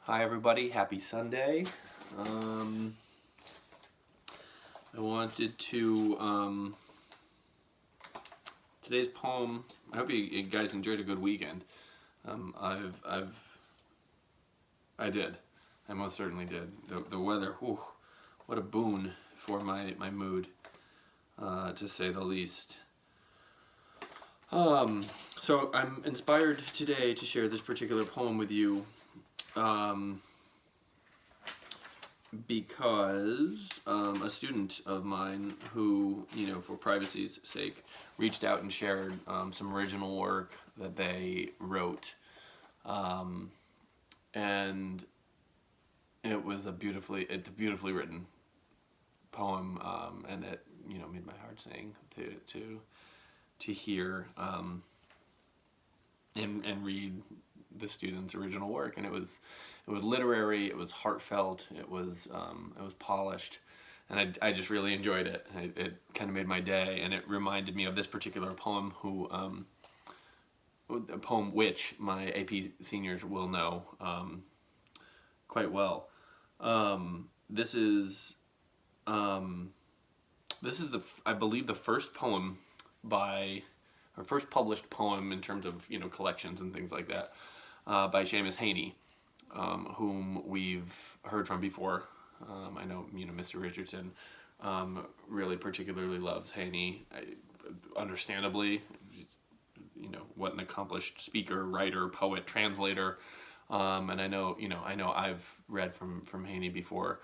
Hi everybody, happy Sunday. I wanted to, today's poem, I hope you guys enjoyed a good weekend. I did. I most certainly did. The weather, whew, what a boon for my mood, to say the least. So I'm inspired today to share this particular poem with you, because a student of mine who, for privacy's sake, reached out and shared some original work that they wrote, and it's a beautifully written poem, and it made my heart sing to hear and read the student's original work, and it was literary, it was heartfelt, it was polished, and I just really enjoyed it. It kind of made my day, and it reminded me of this particular poem, a poem which my AP seniors will know quite well. This is I believe the first poem first published poem in terms of collections and things like that, by Seamus Heaney, whom we've heard from before. I know Mr. Richardson really particularly loves Heaney. Understandably, what an accomplished speaker, writer, poet, translator, and I know I've read from Heaney before.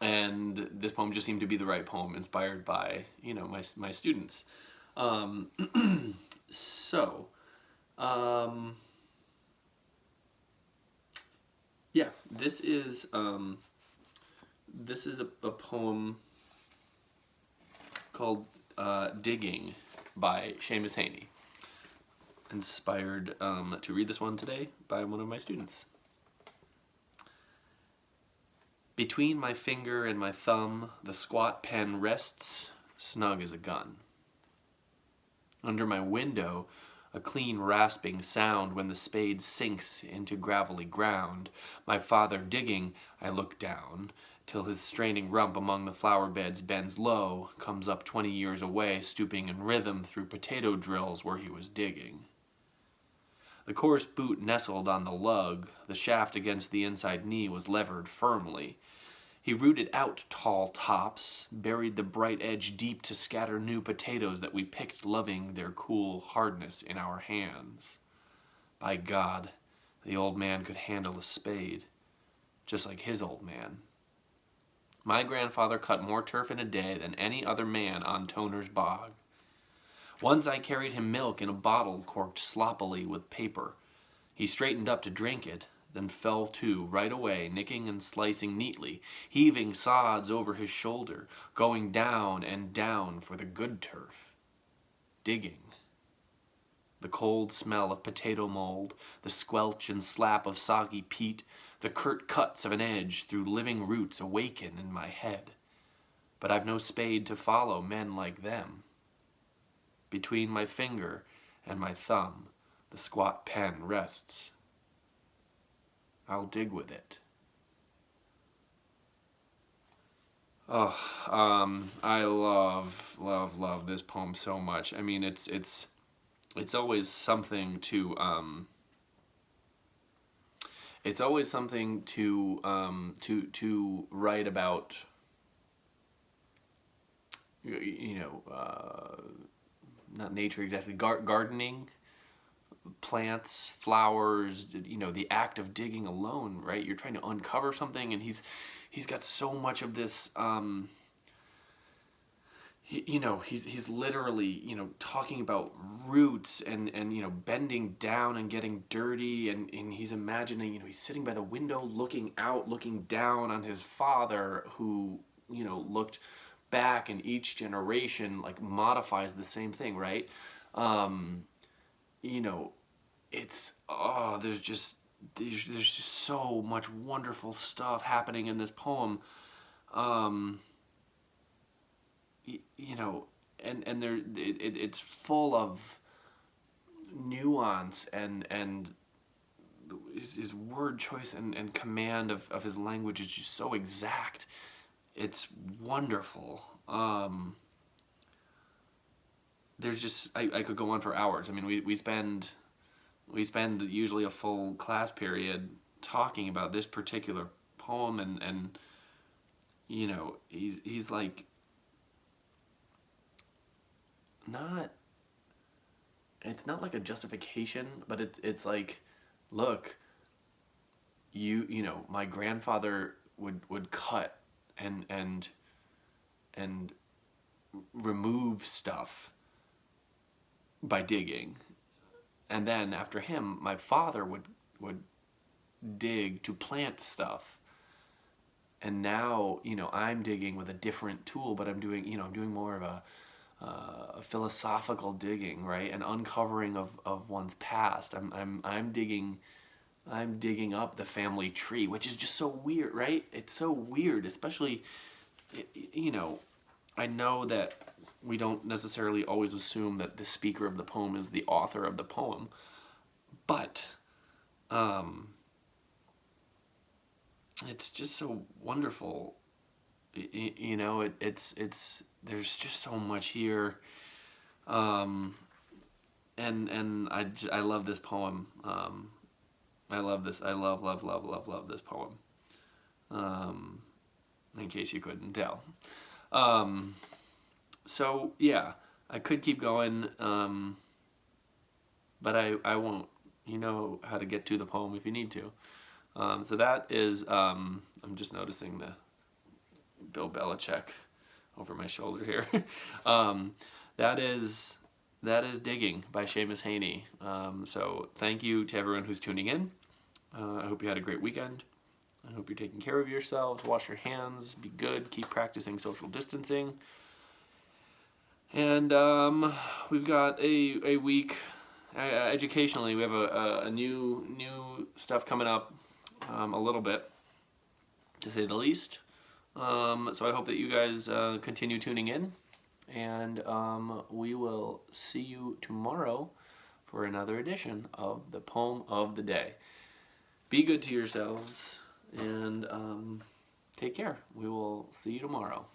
And this poem just seemed to be the right poem, inspired by my students. So, yeah, this is a poem called "Digging" by Seamus Heaney. Inspired to read this one today by one of my students. Between my finger and my thumb, the squat pen rests, snug as a gun. Under my window, a clean rasping sound when the spade sinks into gravelly ground. My father digging, I look down, till his straining rump among the flower beds bends low, comes up 20 years away, stooping in rhythm through potato drills where he was digging. The coarse boot nestled on the lug, the shaft against the inside knee was levered firmly. He rooted out tall tops, buried the bright edge deep to scatter new potatoes that we picked, loving their cool hardness in our hands. By God, the old man could handle a spade, just like his old man. My grandfather cut more turf in a day than any other man on Toner's bog. Once I carried him milk in a bottle corked sloppily with paper. He straightened up to drink it, then fell to right away, nicking and slicing neatly, heaving sods over his shoulder, going down and down for the good turf. Digging. The cold smell of potato mold, the squelch and slap of soggy peat, the curt cuts of an edge through living roots awaken in my head. But I've no spade to follow men like them. Between my finger and my thumb, the squat pen rests. I'll dig with it. Oh, I love this poem so much. I mean, it's always something to to write about. Not nature exactly, gardening, plants, flowers, the act of digging alone, right? You're trying to uncover something, and he's got so much of this, he's literally, talking about roots and bending down and getting dirty, and he's imagining, he's sitting by the window looking out, looking down on his father who, looked back, and each generation modifies the same thing, right? It's there's just so much wonderful stuff happening in this poem. And it's full of nuance and his word choice and command of his language is just so exact. It's wonderful. There's just I could go on for hours. I mean, we spend usually a full class period talking about this particular poem, and you know, he's like, not, it's not like a justification, but it's like, look, you know, my grandfather would cut and remove stuff by digging, and then after him my father would dig to plant stuff, and now, you know, I'm digging with a different tool, but I'm doing, you know, I'm doing more of a philosophical digging, right? An uncovering of one's past. I'm digging up the family tree, which is just so weird, right? It's so weird, especially, you know, I know that we don't necessarily always assume that the speaker of the poem is the author of the poem, but it's just so wonderful. You know, it's there's just so much here, and I love this poem. I love this. I love this poem. In case you couldn't tell. So yeah, I could keep going, but I won't. You know how to get to the poem if you need to. So that is, I'm just noticing the Bill Belichick over my shoulder here. That is Digging by Seamus Heaney. So thank you to everyone who's tuning in. I hope you had a great weekend. I hope you're taking care of yourselves. Wash your hands. Be good. Keep practicing social distancing. And we've got a week. Educationally, we have a new stuff coming up, a little bit, to say the least. So I hope that you guys continue tuning in, and we will see you tomorrow for another edition of the Poem of the Day. Be good to yourselves, and take care. We will see you tomorrow.